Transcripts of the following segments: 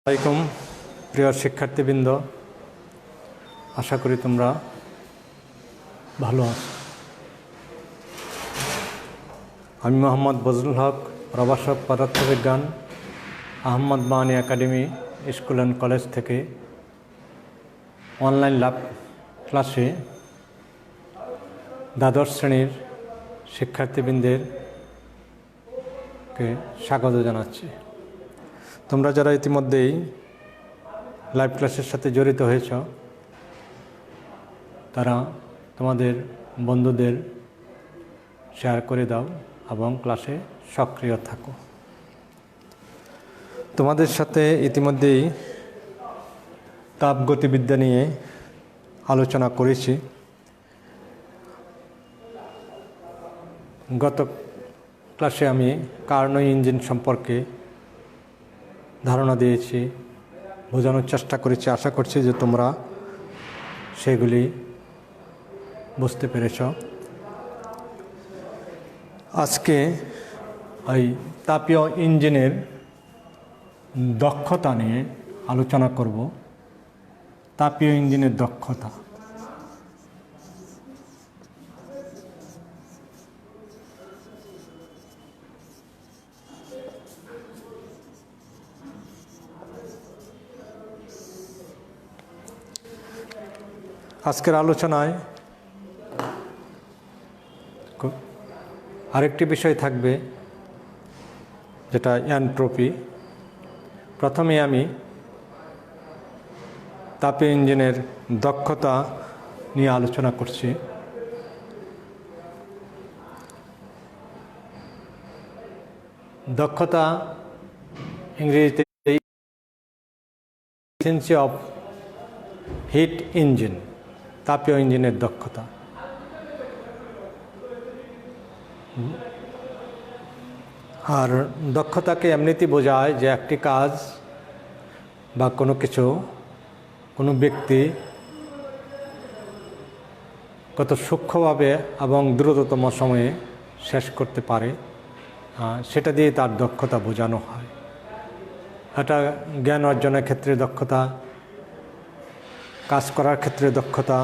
আসসালামাইকুম প্রিয় শিক্ষার্থীবৃন্দ, আশা করি তোমরা ভালো আছো। আমি মোহাম্মদ বজলুল হক, প্রভাষক পদার্থবিজ্ঞান, আহমদ মানি একাডেমি স্কুল অ্যান্ড কলেজ থেকে অনলাইন ল্যাব ক্লাসে দ্বাদশ শ্রেণীর শিক্ষার্থীবৃন্দেরকে স্বাগত জানাচ্ছি। তোমরা যারা ইতিমধ্যেই লাইভ ক্লাসের সাথে জড়িত হয়েছ, তারা তোমাদের বন্ধুদের শেয়ার করে দাও এবং ক্লাসে সক্রিয় থাকো। তোমাদের সাথে ইতিমধ্যেই তাপগতিবিদ্যা নিয়ে আলোচনা করেছি। গত ক্লাসে আমি কার্নোই ইঞ্জিন সম্পর্কে ধারণা দিয়েছি, বোঝানোর চেষ্টা করেছি। আশা করছি যে তোমরা সেগুলি বুঝতে পেরেছ। আজকে ওই তাপীয় ইঞ্জিনের দক্ষতা নিয়ে আলোচনা করব। তাপীয় ইঞ্জিনের দক্ষতা। আজকের আলোচনায় আরেকটি বিষয় থাকবে, যেটা এনট্রপি। প্রথমে আমি তাপীয় ইঞ্জিনের দক্ষতা নিয়ে আলোচনা করছি। দক্ষতা ইংরেজিতে এফিসিয়েন্সি অফ হিট ইঞ্জিন, তাপীয় ইঞ্জিনের দক্ষতা। আর দক্ষতাকে এমনিতেই বোঝায় যে একটি কাজ বা কোনো কিছু, কোনো ব্যক্তি কত সূক্ষ্মভাবে এবং দ্রুততম সময়ে শেষ করতে পারে, সেটা দিয়ে তার দক্ষতা বোঝানো হয়। এটা জ্ঞান অর্জনের ক্ষেত্রে দক্ষতা, কাজ করার ক্ষেত্রে দক্ষতা,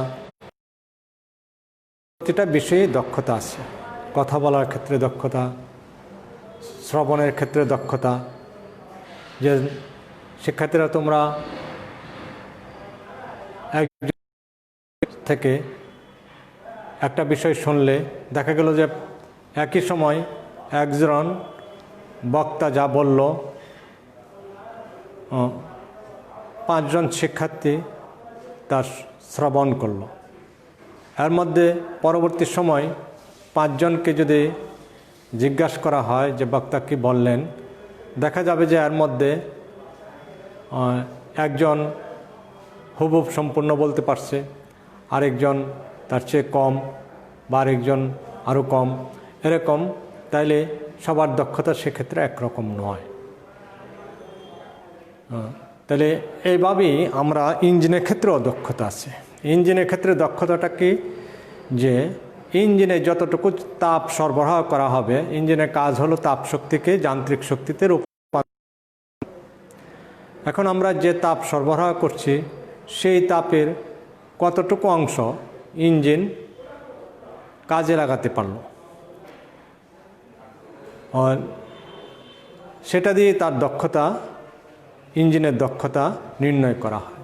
প্রতিটা বিষয়ে দক্ষতা আছে। কথা বলার ক্ষেত্রে দক্ষতা, শ্রবণের ক্ষেত্রে দক্ষতা। যে শিক্ষার্থীরা তোমরা একজন থেকে একটা বিষয় শুনলে, দেখা গেল যে একই সময় একজন বক্তা যা বলল, 5 জন শিক্ষার্থী তার শ্রবণ করল। এর মধ্যে পরবর্তী সময় 5 জনকে যদি জিজ্ঞাসা করা হয় যে বক্তা কি বললেন, দেখা যাবে যে এর মধ্যে একজন হুবহুব সম্পূর্ণ বলতে পারছে, আরেকজন তার চেয়ে কম, বা আরেকজন আরও কম, এরকম। তাইলে সবার দক্ষতা সেক্ষেত্রে একরকম নয়। তাহলে এইভাবেই আমরা ইঞ্জিনের ক্ষেত্রেও দক্ষতা আছে। ইঞ্জিনের ক্ষেত্রে দক্ষতাটা কি, যে ইঞ্জিনে যতটুকু তাপ সরবরাহ করা হবে, ইঞ্জিনের কাজ হলো তাপ শক্তিকে যান্ত্রিক শক্তিতে রূপান্তর। এখন আমরা যে তাপ সরবরাহ করছি, সেই তাপের কতটুকু অংশ ইঞ্জিন কাজে লাগাতে পারল, সেটা দিয়ে তার দক্ষতা, ইঞ্জিনের দক্ষতা নির্ণয় করা হয়।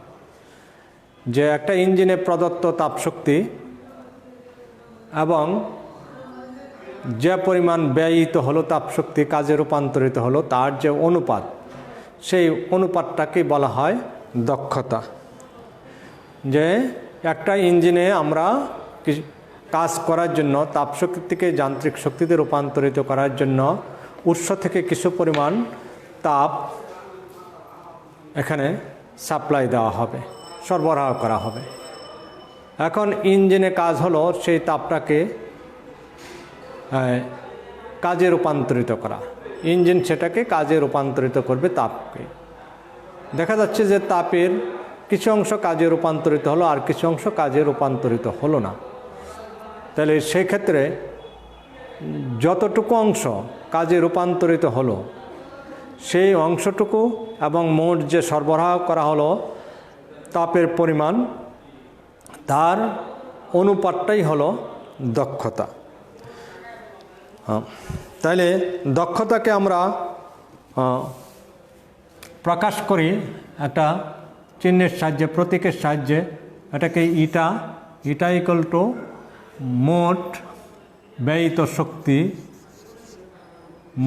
যে একটা ইঞ্জিনে প্রদত্ত তাপশক্তি এবং যে পরিমাণ ব্যয়িত হলো তাপশক্তি, কাজে রূপান্তরিত হলো, তার যে অনুপাত, সেই অনুপাতটাকে বলা হয় দক্ষতা। যে একটা ইঞ্জিনে আমরা কাজ করার জন্য, তাপশক্তিকে যান্ত্রিক শক্তিতে রূপান্তরিত করার জন্য উৎস থেকে কিছু পরিমাণ তাপ এখানে সাপ্লাই দেওয়া হবে, সরবরাহ করা হবে। এখন ইঞ্জিনে কাজ হলো সেই তাপটাকে কাজে রূপান্তরিত করা। ইঞ্জিন সেটাকে কাজে রূপান্তরিত করবে তাপকে। দেখা যাচ্ছে যে তাপের কিছু অংশ কাজে রূপান্তরিত হলো, আর কিছু অংশ কাজে রূপান্তরিত হলো না। তাহলে সেই ক্ষেত্রে যতটুকু অংশ কাজে রূপান্তরিত হলো, সেই অংশটুকু এবং মোট যে সরবরাহ করা হলো তাপের পরিমাণ, তার অনুপাতটাই হলো দক্ষতা। তাইলে দক্ষতাকে আমরা প্রকাশ করি একটা চিহ্নের সাহায্যে, প্রতীকের সাহায্যে। এটাকে ইটা ইকুয়াল টু মোট ব্যয়িত শক্তি,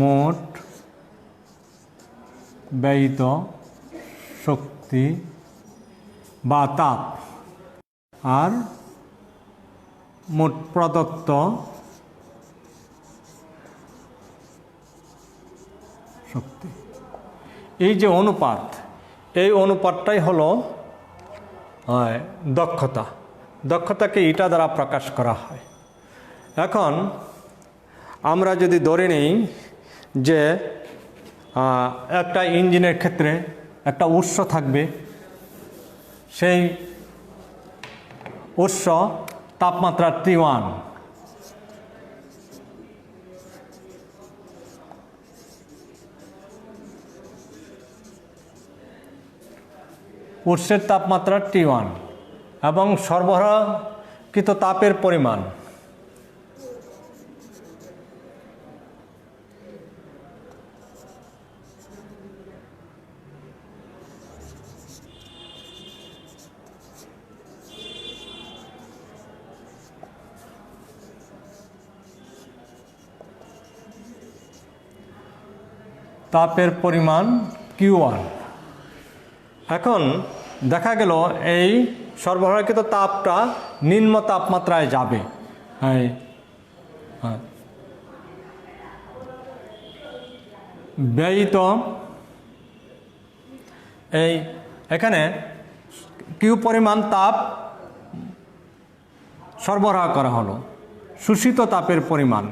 মোট ব্যয়িত শক্তি বা তাপ, আর মোট প্রদত্ত শক্তি। এই যে অনুপাত, এই অনুপাতটাই হলো দক্ষতা। দক্ষতাকে ইটা দ্বারা প্রকাশ করা হয়। এখন আমরা যদি ধরে নিই যে একটা ইঞ্জিনের ক্ষেত্রে একটা উৎস থাকবে, সেই উৎস তাপমাত্রা T1, উৎসের তাপমাত্রা T1 এবং সরবরাহকৃত তাপের পরিমাণ Q1। এখন দেখা গেল এই সরবরাহকৃত তাপটা নিম্ন তাপমাত্রায় যাবে। ব্যয়িত এখানে কিউ পরিমাণ তাপ সরবরাহ করা হলো, শোষিত তাপের পরিমাণ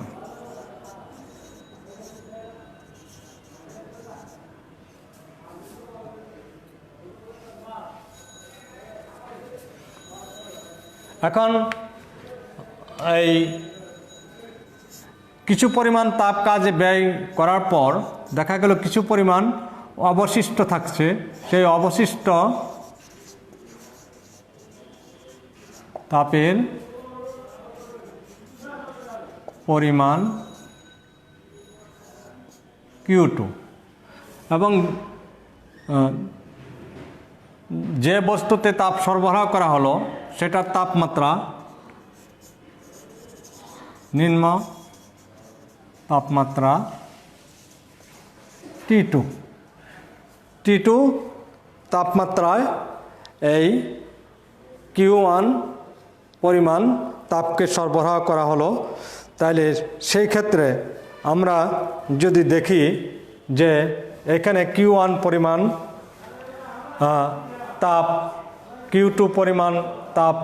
এখন এই কিছু পরিমাণ তাপ কাজে ব্যয় করার পর দেখা গেল কিছু পরিমাণ অবশিষ্ট থাকছে। সেই অবশিষ্ট তাপের পরিমাণ Q2 এবং যে বস্তুতে তাপ সরবরাহ করা হলো সেটার তাপমাত্রা নিম্ন তাপমাত্রা T2 তাপমাত্রায় এই Q1 পরিমাণ তাপকে সরবরাহ করা হলো। তাহলে সেই ক্ষেত্রে আমরা যদি দেখি যে এখানে Q1 পরিমাণ তাপ, Q2 পরিমাণ তাপ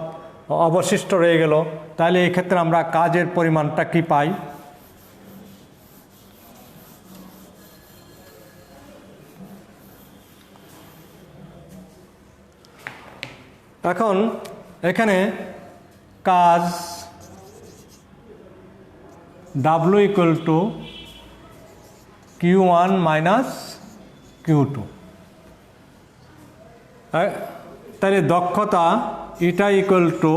অবশিষ্ট রয়ে গেল, তাহলে এই ক্ষেত্রে আমরা কাজের পরিমাণটা কি পাই? এখন এখানে কাজ W equal to Q1 minus Q2। তাহলে দক্ষতা ইটা ইকুয়াল টু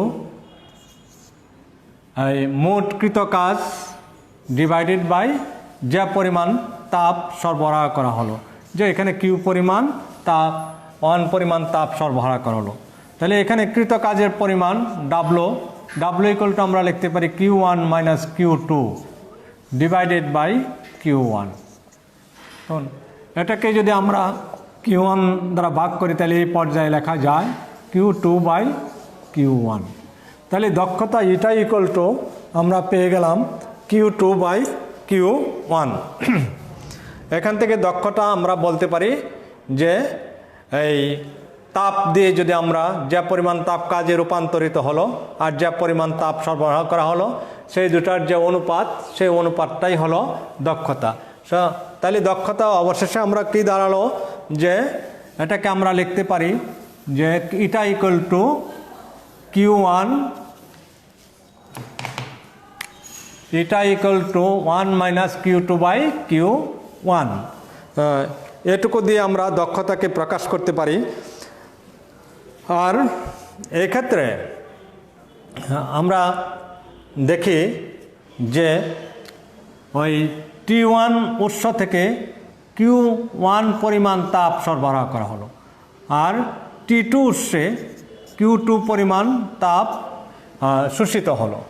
মোটকৃত কাজ ডিভাইডেড বাই যে পরিমাণ তাপ সরবরাহ করা হলো। যে এখানে কিউ পরিমাণ তাপ, 1 পরিমাণ তাপ সরবরাহ করা হলো। তাহলে এখানে কৃত কাজের পরিমাণ W ইকুয়াল টু আমরা লিখতে পারি Q1 minus Q2 divided by Q1। এটাকে যদি আমরা Q1 দ্বারা ভাগ করি তাহলে এই পর্যায়ে লেখা যায় Q2 বাই Q1। তাহলে দক্ষতা ইটা ইকুয়াল টু আমরা পেয়ে গেলাম Q2 বাই Q1। এখান থেকে দক্ষতা আমরা বলতে পারি যে এই তাপ দিয়ে যদি আমরা যে পরিমাণ তাপ কাজে রূপান্তরিত হলো আর যে পরিমাণ তাপ সরবরাহ করা হলো সেই দুটার যে অনুপাত, সেই অনুপাতটাই হলো দক্ষতা। তাহলে দক্ষতা অবশেষে আমরা কি দাঁড়ালো যে এটাকে আমরা লিখতে পারি যে eta equal to Q1 eta equal to 1 minus Q2 by Q1। এটুকু দিয়ে আমরা দক্ষতাকে প্রকাশ করতে পারি। আর এক্ষেত্রে আমরা দেখি যে ওই T1 উৎস থেকে Q1 পরিমাণ তাপ সরবরাহ করা হলো, আর T2 উৎসে Q2 পরিমাণ তাপ শোষিত হলো,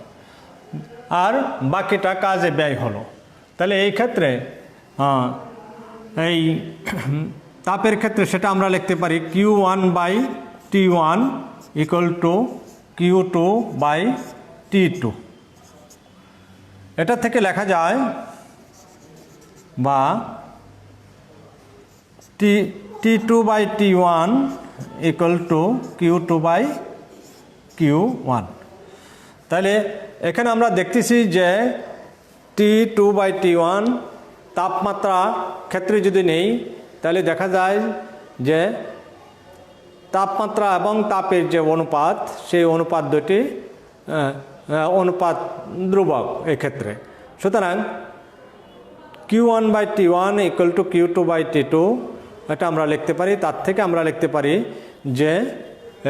আর বাকিটা কাজে ব্যয় হলো। তাহলে এই ক্ষেত্রে এই তাপের ক্ষেত্রে সেটা আমরা লিখতে পারি Q1/T1 = Q2/T2। এটা থেকে লেখা যায় বা T2/T1 = Q2/Q1। তাহলে এখানে আমরা দেখতেছি যে T2/T1 তাপমাত্রা ক্ষেত্রে যদি নেই, তাহলে দেখা যায় যে তাপমাত্রা এবং তাপের যে অনুপাত, সেই অনুপাত দুটি অনুপাত ধ্রুবক এক্ষেত্রে। সুতরাং Q1/T1 = Q2/T2 এটা আমরা লিখতে পারি। তার থেকে আমরা লিখতে পারি যে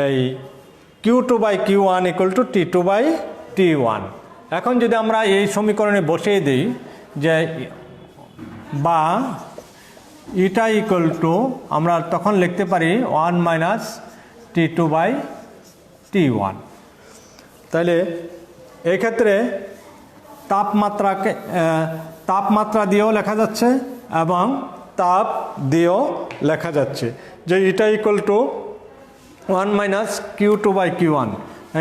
এই Q2/Q1 = T2/T1। এখন যদি আমরা এই সমীকরণে বসিয়ে দিই যে বা এটা আমরা তখন লিখতে পারি 1 - T2/T1। তাহলে এক্ষেত্রে তাপমাত্রা দিয়েও লেখা যাচ্ছে এবং তাপ দিয়েও লেখা যাচ্ছে যে এটা = 1 - Q2/Q1।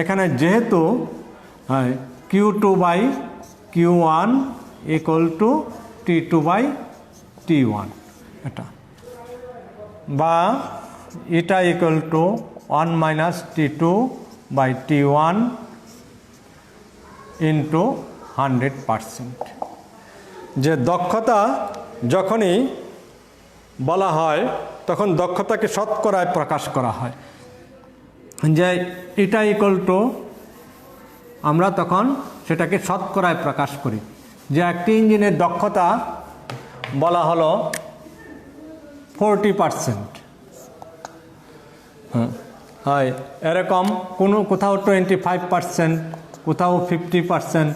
এখানে যেহেতু Q2/Q1 = T2/T1, এটা বা এটা = 1 - T2/T1 × 100%। যে দক্ষতা যখনই বলা হয় তখন দক্ষতাকে শতকরায় প্রকাশ করা হয়, যে এটা আমরা তখন সেটাকে শতকরায় প্রকাশ করি। যে একটি ইঞ্জিনের দক্ষতা বলা হলো 40%, হয় এরকম কোথাও 25%, কোথাও 50%।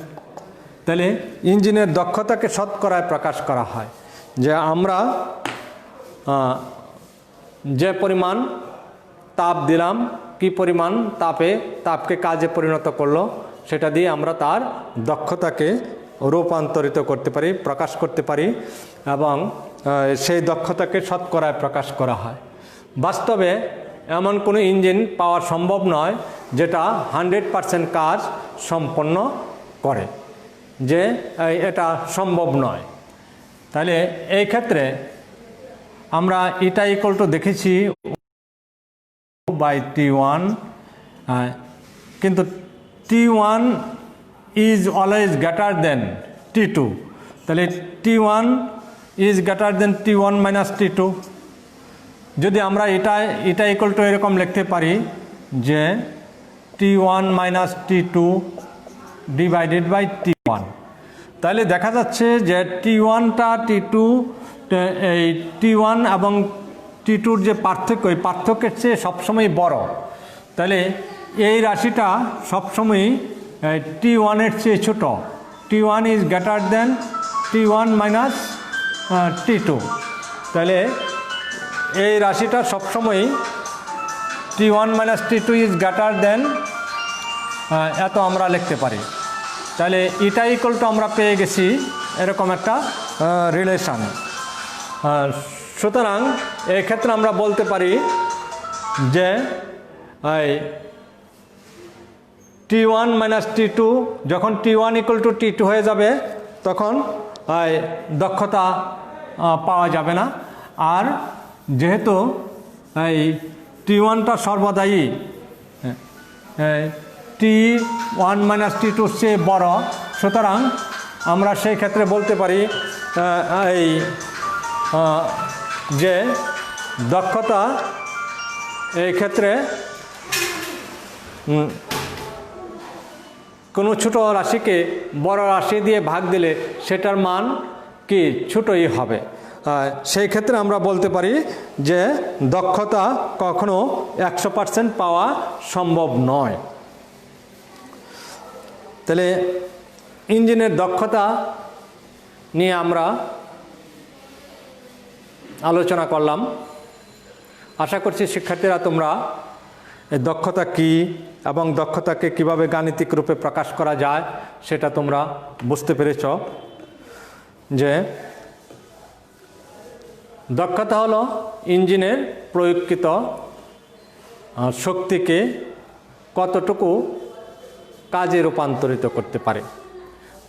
তাহলে ইঞ্জিনের দক্ষতাকে শতকরায় প্রকাশ করা হয় যে আমরা যে পরিমাণ তাপ দিলাম, কি পরিমাণ তাপকে কাজে পরিণত করলো, সেটা দিয়ে আমরা তার দক্ষতাকে রূপান্তরিত করতে পারি, প্রকাশ করতে পারি, এবং সেই দক্ষতাকে শতকরায় প্রকাশ করা হয়। বাস্তবে এমন কোনো ইঞ্জিন পাওয়া সম্ভব নয় যেটা 100% কাজ সম্পন্ন করে, যে এটা সম্ভব নয়। তাহলে এই ক্ষেত্রে আমরা এটা দেখেছি T1, কিন্তু T1 is always greater than T2। তাহলে T1 is greater than T1 - T2। যদি আমরা এটা এরকম লিখতে পারি যে T1 - T2 / T1, তাহলে দেখা যাচ্ছে যে T1টা এই T1 এবং T2-র যে পার্থক্য, এই পার্থক্যের চেয়ে সবসময় বড়। তাহলে এই রাশিটা সবসময় T1-এর চেয়ে ছোট। T1 is greater than T1 - T2। তাহলে এই রাশিটা সবসময় T1 - T2 is greater than এত আমরা লিখতে পারি। তাহলে এটা আমরা পেয়ে গেছি এরকম একটা রিলেশন। সুতরাং এই ক্ষেত্রে আমরা বলতে পারি যে T1 - T2, যখন T1 = T2 হয়ে যাবে তখন দক্ষতা পাওয়া যাবে না। আর যেহেতু এই T1টা সর্বদাই T1 - T2-র চেয়ে বড়, সুতরাং আমরা সেই ক্ষেত্রে বলতে পারি যে দক্ষতা এই ক্ষেত্রে কোনো ছোট রাশিকে বড় রাশি দিয়ে ভাগ দিলে সেটার মান কি ছোটই হবে। সেই ক্ষেত্রে আমরা বলতে পারি যে দক্ষতা কখনো 100% পাওয়া সম্ভব নয়। তাহলে ইঞ্জিনের দক্ষতা নিয়ে আমরা আলোচনা করলাম। আশা করছি শিক্ষার্থীরা তোমরা এই দক্ষতা কী এবং দক্ষতাকে কিভাবে গাণিতিক রূপে প্রকাশ করা যায় সেটা তোমরা বুঝতে পেরেছ। যে দক্ষতা হলো ইঞ্জিনের প্রয়োগকৃত শক্তিকে কতটুকু কাজে রূপান্তরিত করতে পারে।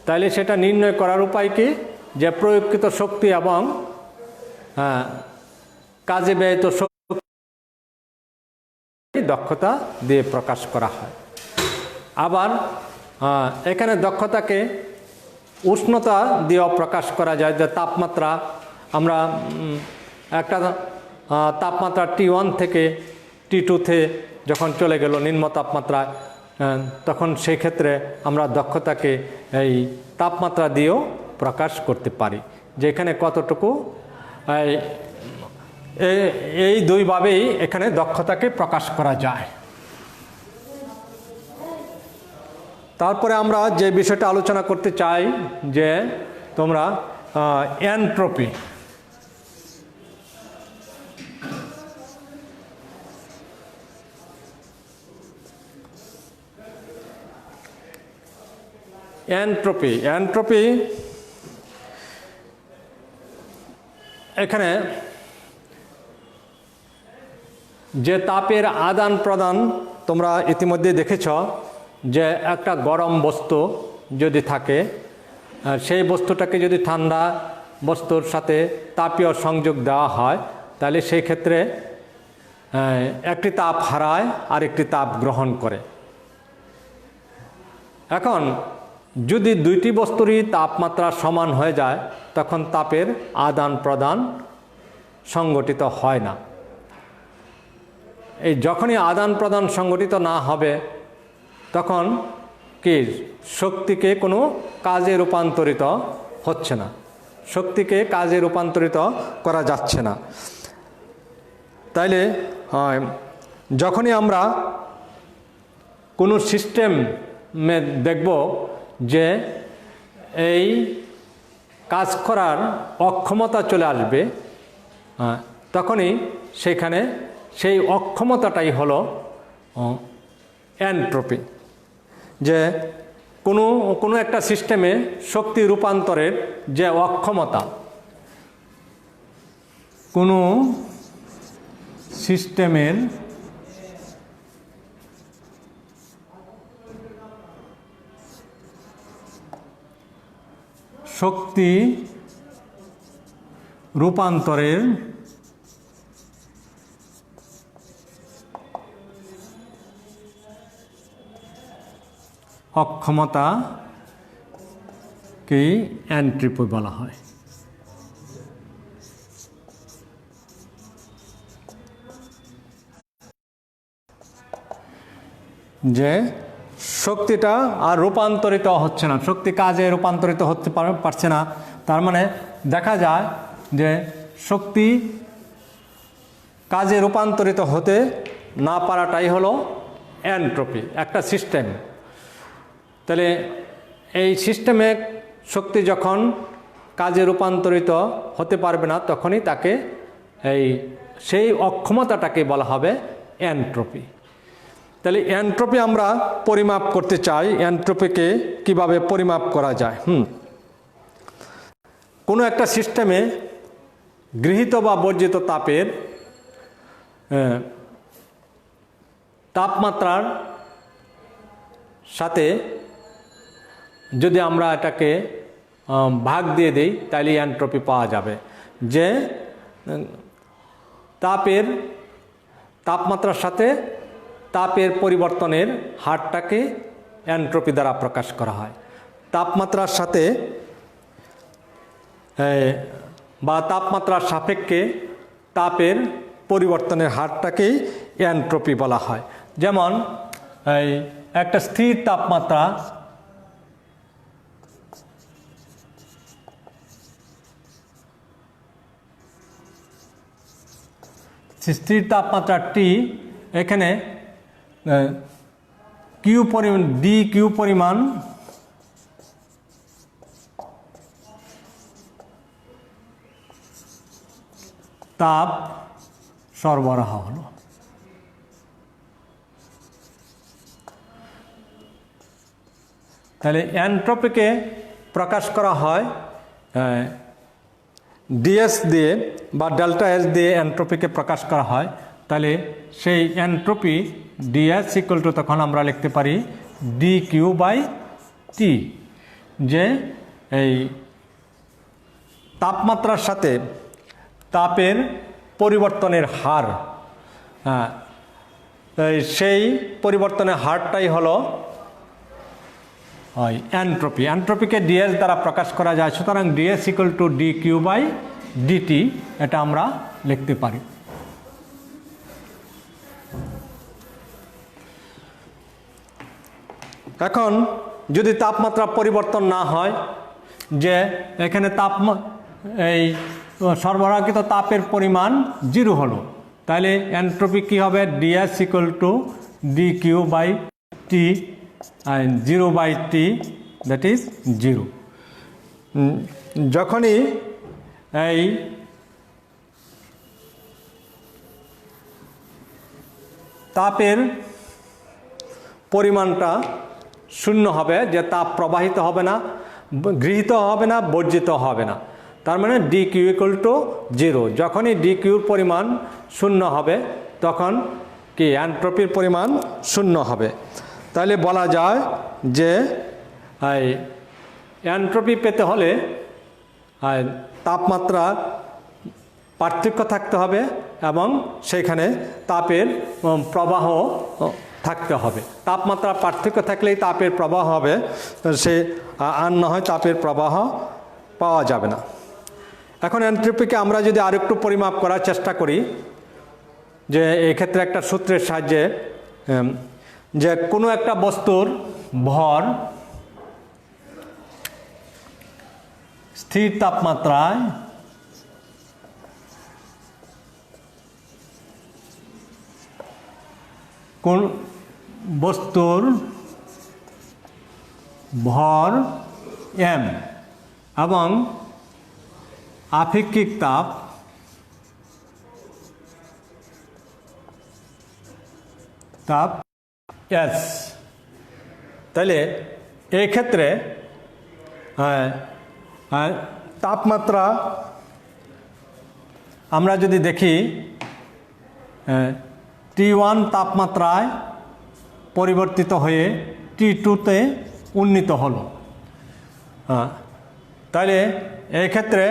তাইলে সেটা নির্ণয় করার উপায় কি, যে প্রয়োগকৃত শক্তি এবং কাজে ব্যয়িত শক্তি দক্ষতা দিয়ে প্রকাশ করা হয়। আবার এখানে দক্ষতাকে উষ্ণতা দিয়েও প্রকাশ করা যায়, যে তাপমাত্রা আমরা একটা তাপমাত্রা T1 থেকে T2-তে যখন চলে গেল নিম্ন তাপমাত্রায়, তখন সেই ক্ষেত্রে আমরা দক্ষতাকে এই তাপমাত্রা দিয়েও প্রকাশ করতে পারি, যে এখানে কতটুকু এই দুইভাবেই এখানে দক্ষতাকে প্রকাশ করা যায়। তারপরে আমরা যে বিষয়টা আলোচনা করতে চাই যে তোমরা এনট্রপি, এনট্রপি এখানে যে তাপের আদান প্রদান তোমরা ইতিমধ্যে দেখেছ, যে একটা গরম বস্তু যদি থাকে, সেই বস্তুটাকে যদি ঠান্ডা বস্তুর সাথে তাপীয় সংযোগ দেওয়া হয়, তাহলে সেই ক্ষেত্রে একটি তাপ হারায় আর একটি তাপ গ্রহণ করে। এখন যদি দুইটি বস্তুরই তাপমাত্রা সমান হয়ে যায়, তখন তাপের আদান প্রদান সংগঠিত হয় না। এই যখনই আদান প্রদান সংগঠিত না হবে, তখন কি শক্তিকে কোনো কাজে রূপান্তরিত হচ্ছে না, শক্তিকে কাজে রূপান্তরিত করা যাচ্ছে না। তাইলে যখনই আমরা কোনো সিস্টেমে দেখব যে এই কাজ করার অক্ষমতা চলে আসবে, তখনই সেখানে সেই অক্ষমতাটাই হলো এনট্রপি। যে কোনো একটা সিস্টেমে শক্তি রূপান্তরের যে অক্ষমতা, কোনো সিস্টেমের শক্তি রূপান্তরের অক্ষমতাকেই এনট্রপি বলা হয়। যে শক্তিটা আর রূপান্তরিত হচ্ছে না, শক্তি কাজে রূপান্তরিত হতে পারছে না, তার মানে দেখা যায় যে শক্তি কাজে রূপান্তরিত হতে না পারাটাই হলো এনট্রপি একটা সিস্টেম। তাহলে এই সিস্টেমে শক্তি যখন কাজে রূপান্তরিত হতে পারবে না, তখনই তাকে সেই অক্ষমতাটাকে বলা হবে এনট্রপি। তাহলে এনট্রপি আমরা পরিমাপ করতে চাই, এনট্রপিকে কিভাবে পরিমাপ করা যায়। কোনো একটা সিস্টেমে গৃহীত বা বর্জিত তাপের তাপমাত্রার সাথে যদি আমরা এটাকে ভাগ দিয়ে দেই, তাহলে এনট্রপি পাওয়া যাবে। যে তাপমাত্রার সাথে তাপের পরিবর্তনের হারটাকে এনট্রপি দ্বারা প্রকাশ করা হয়। তাপমাত্রার সাথে বা তাপমাত্রার সাপেক্ষে তাপের পরিবর্তনের হারটাকেই এনট্রপি বলা হয়। যেমন একটা স্থির তাপমাত্রা স্থির তাপমাত্রা টি, এখানে কিউ পরিমাণ ডি কিউ পরিমাণ তাপ সরবরাহ হলো। তাহলে এনট্রপিকে প্রকাশ করা হয় ডিএস দিয়ে বা ডেল্টা এস দিয়ে এনট্রপিকে প্রকাশ করা হয়। তাহলে সেই এনট্রপি ডিএস ইকুয়াল টু তখন আমরা লিখতে পারি ডি কিউ বাই টি, যে এই তাপমাত্রার সাথে তাপের পরিবর্তনের হার, সেই পরিবর্তনের হারটাই হলো এনট্রপি। এনট্রপিকে ডিএস দ্বারা প্রকাশ করা যায়, সুতরাং DS equal to D Q by DT, এটা আমরা লিখতে পারি। এখন যদি তাপমাত্রা পরিবর্তন না হয়, যে এখানে এই সরবরাহকৃত তাপের পরিমাণ 0 হলো, তাহলে এনট্রপি কী হবে? DS equal to D Q by T, 0 by T, that is 0। যখনই এই তাপের পরিমাণটা 0 হবে, যে তাপ প্রবাহিত হবে না, গৃহীত হবে না, বর্জিত হবে না, তার মানে ডি কিউ ইকুয়াল টু 0। যখনই ডি কিউর পরিমাণ 0 হবে, তখন কি এনট্রপির পরিমাণ 0 হবে। তাহলে বলা যায় যে এনট্রপি পেতে হলে তাপমাত্রা পার্থক্য থাকতে হবে এবং সেখানে তাপের প্রবাহ থাকতে হবে। তাপমাত্রা পার্থক্য থাকলেই তাপের প্রবাহ হবে, সে আর না হয় তাপের প্রবাহ পাওয়া যাবে না। এখন এনট্রপিকে আমরা যদি আরেকটু পরিমাপ করার চেষ্টা করি, যে এক্ষেত্রে একটা সূত্রের সাহায্যে, যে কোনো একটা বস্তুর ভর স্থির তাপমাত্রায় কোন বস্তুর ভর m এবং আপেক্ষিক তাপ s, তাহলে এই ক্ষেত্রে তাপমাত্রা আমরা যদি দেখি, T1 তাপমাত্রায় পরিবর্তিত হয়ে T2-তে উন্নীত হলো। তাহলে এই ক্ষেত্রে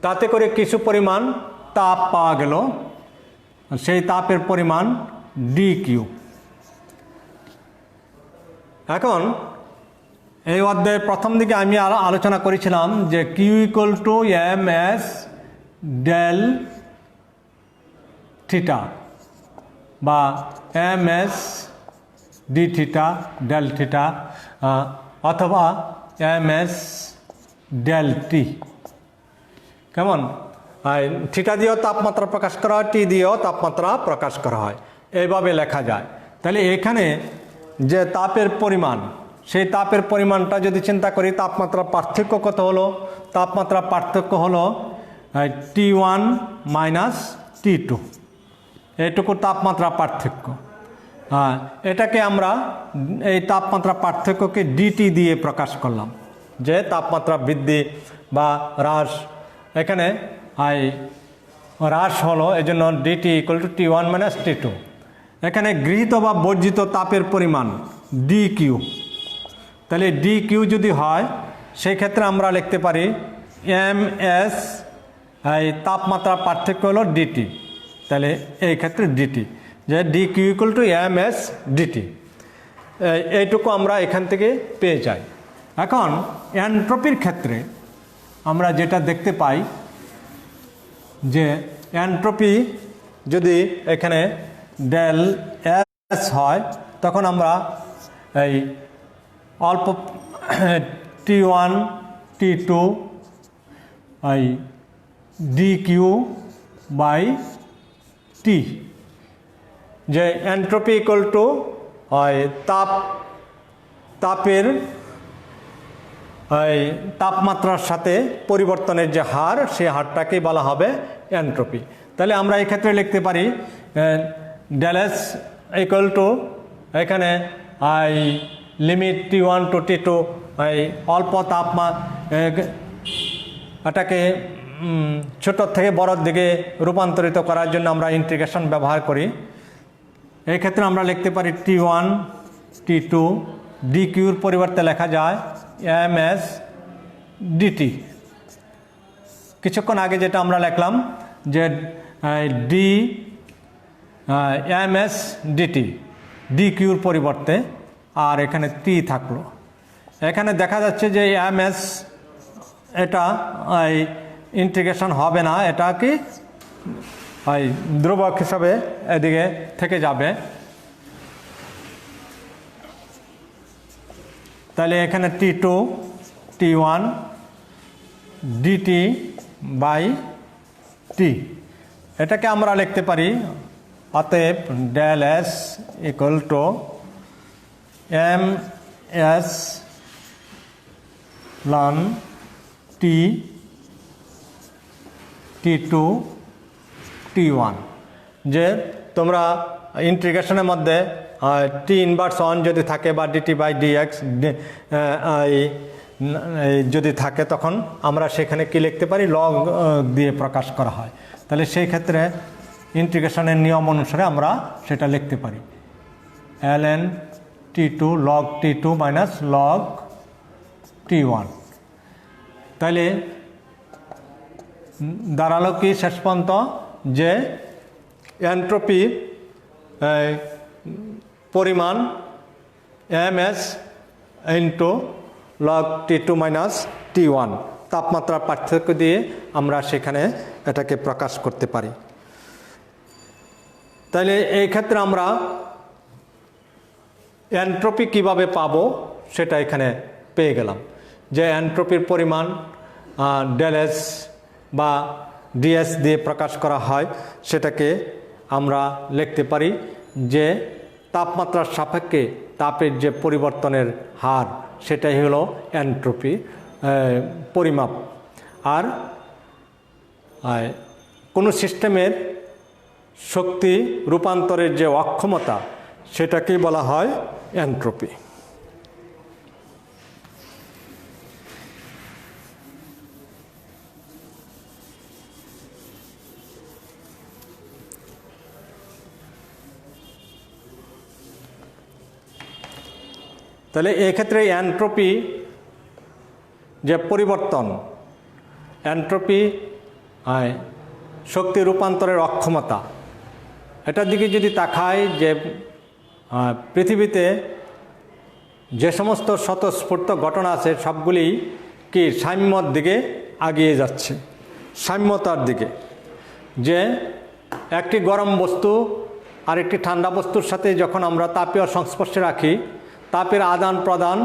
তাতে করে কিছু পরিমাণ তাপ পাওয়া গেল, সেই তাপের পরিমাণ ডি কিউ। এখন এই অধ্যায়ের প্রথম দিকে আমি আলোচনা করেছিলাম যে Q equal to M S del theta বা M S D theta del theta অথবা এম এস ডেল টি। কেমন? থিটা দিয়েও তাপমাত্রা প্রকাশ করা হয়, টি দিয়েও তাপমাত্রা প্রকাশ করা হয়, এইভাবে লেখা যায়। তাহলে এখানে যে তাপের পরিমাণ, সেই তাপের পরিমাণটা যদি চিন্তা করি, তাপমাত্রা পার্থক্য কত হলো? তাপমাত্রা পার্থক্য হলো T1 মাইনাস T2, এইটুকু তাপমাত্রা পার্থক্য। এটাকে আমরা এই তাপমাত্রা পার্থক্যকে ডিটি দিয়ে প্রকাশ করলাম, যে তাপমাত্রা বৃদ্ধি বা হ্রাস, এখানে হ্রাস হলো, এই জন্য DT equal to T1 minus T2। এখানে গৃহীত বা বর্জিত তাপের পরিমাণ ডি কিউ। তাহলে ডি কিউ যদি হয়, সেই ক্ষেত্রে আমরা লিখতে পারি এম এস, তাপমাত্রা পার্থক্য হলো ডিটি, তাহলে এই ক্ষেত্রে ডিটি, যে D Q equal to M S DT, এইটুকু আমরা এখান থেকে পেয়ে যাই। এখন এনট্রপির ক্ষেত্রে আমরা যেটা দেখতে পাই, যে এনট্রপি যদি এখানে ডেল এস হয়, তখন আমরা এই অল্প T1 T2 D Q by টি, যে এন্ট্রপি ইকুয়াল টু তাপের তাপমাত্রার সাথে পরিবর্তনের যে হার, সেই হারটাকেই বলা হবে এন্ট্রপি। তাহলে আমরা এই ক্ষেত্রে লিখতে পারি ডেল এস ইকুয়াল টু, এখানে লিমিট T1 টু T2, অল্প এটাকে ছোটোর থেকে বড়োর দিকে রূপান্তরিত করার জন্য আমরা ইন্টিগ্রেশন ব্যবহার করি। এই ক্ষেত্রে আমরা লিখতে পারি T1 T2 ডিকিউর পরিবর্তে লেখা যায় ms dt। কিছুক্ষণ আগে যেটা আমরা লিখলাম যে d ms dt, ডিকিউর পরিবর্তে, আর এখানে t থাকলো। এখানে দেখা যাচ্ছে যে ms এটা ইন্টিগ্রেশন হবে না, এটা কি ধ্রুবক হিসাবে এদিকে থেকে যাবে। তাহলে এখানে T2 T1 dt by t, এটাকে আমরা লিখতে পারি অতএব del S equal to ms ln t T2 T1, যে তোমরা ইন্টিগ্রেশনের মধ্যে টি ইনভার্স 1 যদি থাকে বা ডিটি বাই ডিএক্স যদি থাকে, তখন আমরা সেখানে কি লিখতে পারি, লগ দিয়ে প্রকাশ করা হয়। তাহলে সেই ক্ষেত্রে ইন্টিগ্রেশনের নিয়ম অনুসারে আমরা সেটা লিখতে পারি ln T2 log T2 minus log T1। তাহলে দাঁড়ালো কি শেষ পর্যন্ত, যে এন্ট্রপি পরিমাণ ms into log T2 minus T1, তাপমাত্রার পার্থক্য দিয়ে আমরা সেখানে এটাকে প্রকাশ করতে পারি। তাহলে এই ক্ষেত্রে আমরা এন্ট্রপি কিভাবে পাবো সেটা এখানে পেয়ে গেলাম, যে এন্ট্রপির পরিমাণ ডেল এস বা ডিএস দিয়ে প্রকাশ করা হয়, সেটাকে আমরা লিখতে পারি যে তাপমাত্রার সাপেক্ষে তাপের যে পরিবর্তনের হার, সেটাই হলো এন্ট্রপি পরিমাপ। আর কোনো সিস্টেমের শক্তি রূপান্তরের যে অক্ষমতা, সেটাকেই বলা হয় এন্ট্রপি। তাহলে এক্ষেত্রে এন্ট্রপি যে পরিবর্তন, এন্ট্রপি শক্তি রূপান্তরের অক্ষমতা, এটার দিকে যদি তাকাই, যে পৃথিবীতে যে সমস্ত স্বতঃস্ফূর্ত ঘটনা আছে সবগুলি কি সাম্যর দিকে এগিয়ে যাচ্ছে, সাম্যতার দিকে। যে একটি গরম বস্তু আর একটি ঠান্ডা বস্তুর সাথে যখন আমরা তাপীয় সংস্পর্শে রাখি, তাপের আদান প্রদান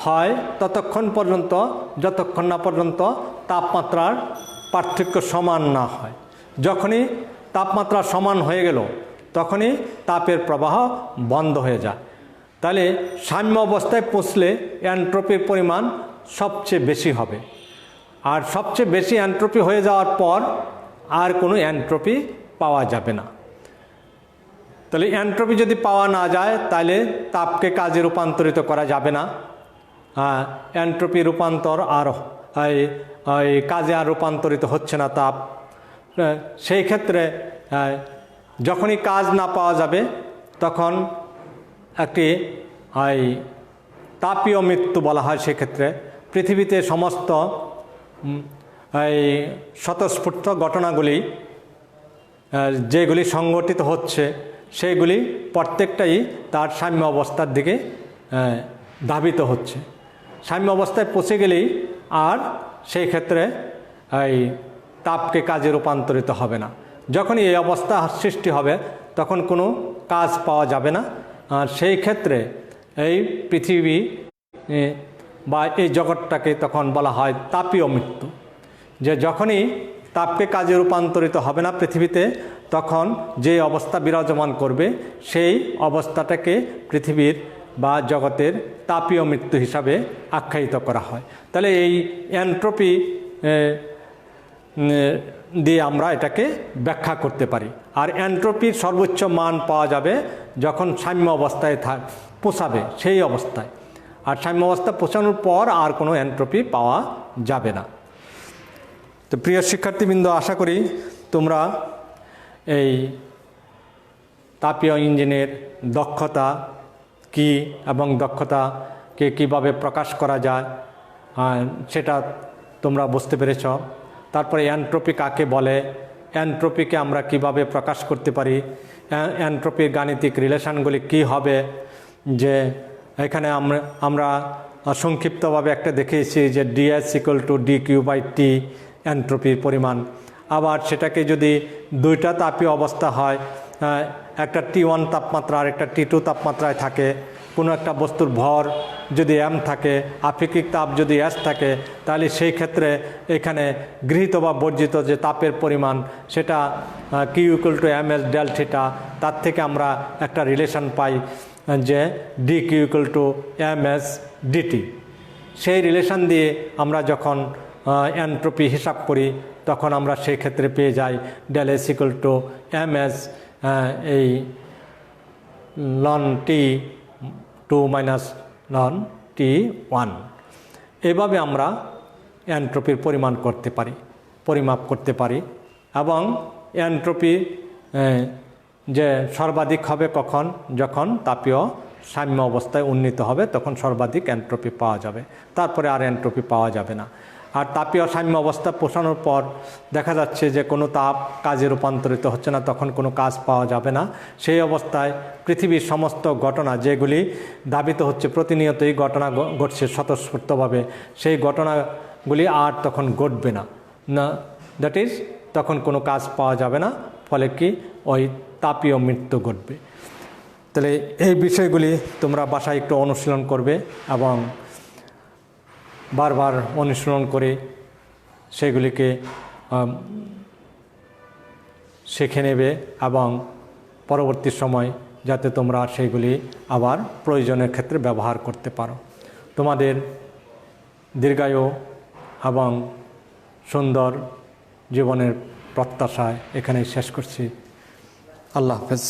হয় ততক্ষণ পর্যন্ত যতক্ষণ না পর্যন্ত তাপমাত্রার পার্থক্য সমান না হয়। যখনই তাপমাত্রা সমান হয়ে গেল, তখনই তাপের প্রবাহ বন্ধ হয়ে যায়। তাহলে সাম্য অবস্থায় পৌঁছলে এন্ট্রপির পরিমাণ সবচেয়ে বেশি হবে, আর সবচেয়ে বেশি এন্ট্রপি হয়ে যাওয়ার পর আর কোনো এন্ট্রপি পাওয়া যাবে না। তাহলে এন্ট্রপি যদি পাওয়া না যায়, তাহলে তাপকে কাজে রূপান্তরিত করা যাবে না। এন্ট্রপি রূপান্তর আর কাজে আর রূপান্তরিত হচ্ছে না তাপ। সেই ক্ষেত্রে যখনই কাজ না পাওয়া যাবে, তখন একটি তাপীয় মৃত্যু বলা হয়। সেক্ষেত্রে পৃথিবীতে সমস্ত স্বতঃস্ফূর্ত ঘটনাগুলি যেগুলি সংঘটিত হচ্ছে, সেইগুলি প্রত্যেকটাই তার সাম্য অবস্থার দিকে ধাবিত হচ্ছে। সাম্য অবস্থায় পৌঁছে গেলেই আর সেই ক্ষেত্রে তাপকে কাজে রূপান্তরিত হবে না। যখনই এই অবস্থা সৃষ্টি হবে, তখন কোনো কাজ পাওয়া যাবে না। আর সেই ক্ষেত্রে এই পৃথিবী বা এই জগৎটাকে তখন বলা হয় তাপীয় মৃত্যু। যে যখনই তাপকে কাজে রূপান্তরিত হবে না পৃথিবীতে, তখন যে অবস্থা বিরাজমান করবে সেই অবস্থাটাকে পৃথিবীর বা জগতের তাপীয় মৃত্যু হিসাবে আখ্যায়িত করা হয়। তাহলে এই এন্ট্রপি দিয়ে আমরা এটাকে ব্যাখ্যা করতে পারি। আর এন্ট্রপির সর্বোচ্চ মান পাওয়া যাবে যখন সাম্য অবস্থায় পৌঁছাবে সেই অবস্থায়। আর সাম্য অবস্থা পৌঁছানোর পর আর কোনো এন্ট্রপি পাওয়া যাবে না। তো প্রিয় শিক্ষার্থীবৃন্দ, আশা করি তোমরা এই তাপীয় ইঞ্জিনের দক্ষতা কি এবং দক্ষতাকে কিভাবে প্রকাশ করা যায় সেটা তোমরা বুঝতে পেরেছ। তারপরে এন্ট্রপি কাকে বলে, এন্ট্রপিকে আমরা কিভাবে প্রকাশ করতে পারি, এন্ট্রপির গাণিতিক রিলেশনগুলি কি হবে, যে এখানে আমরা সংক্ষিপ্তভাবে একটা দেখেছি যে dS = dQ/T এন্ট্রপির পরিমাণ। আবার সেটাকে যদি দুইটা তাপীয় অবস্থা হয়, একটা T1 তাপমাত্রা আর একটা T2 তাপমাত্রায় থাকে, কোনো একটা বস্তুর ভর যদি m থাকে, আপেক্ষিক তাপ যদি s থাকে, তাহলে সেই ক্ষেত্রে এখানে গৃহীত বা বর্জিত যে তাপের পরিমাণ সেটা Q = ms del θ, তার থেকে আমরা একটা রিলেশন পাই যে dQ = ms dt। সেই রিলেশন দিয়ে আমরা যখন এন্ট্রপি হিসাব করি তখন আমরা সেই ক্ষেত্রে পেয়ে যাই del S = ms এই ln T2 - ln T1। এভাবে আমরা এন্ট্রপির পরিমাণ করতে পারি, পরিমাপ করতে পারি। এবং এন্ট্রপি যে সর্বাধিক হবে কখন, যখন তাপীয় সাম্য অবস্থায় উন্নীত হবে তখন সর্বাধিক এন্ট্রপি পাওয়া যাবে, তারপরে আর এন্ট্রপি পাওয়া যাবে না। আর তাপীয় সাম্য অবস্থা পৌঁছানোর পর দেখা যাচ্ছে যে কোনো তাপ কাজে রূপান্তরিত হচ্ছে না, তখন কোনো কাজ পাওয়া যাবে না। সেই অবস্থায় পৃথিবীর সমস্ত ঘটনা যেগুলি ধাবিত হচ্ছে, প্রতিনিয়তই ঘটনা ঘটছে স্বতঃস্ফূর্তভাবে, সেই ঘটনাগুলি আর তখন ঘটবে না, দ্যাট ইজ তখন কোনো কাজ পাওয়া যাবে না, ফলে কি ওই তাপীয় মৃত্যু ঘটবে। তাহলে এই বিষয়গুলি তোমরা বাসায় একটু অনুশীলন করবে এবং বারবার অনুশীলন করে সেগুলিকে শিখে নেবে এবং পরবর্তী সময় যাতে তোমরা সেইগুলি আবার প্রয়োজনের ক্ষেত্রে ব্যবহার করতে পারো। তোমাদের দীর্ঘায়ু এবং সুন্দর জীবনের প্রত্যাশায় এখানেই শেষ করছি। আল্লাহ হাফেজ।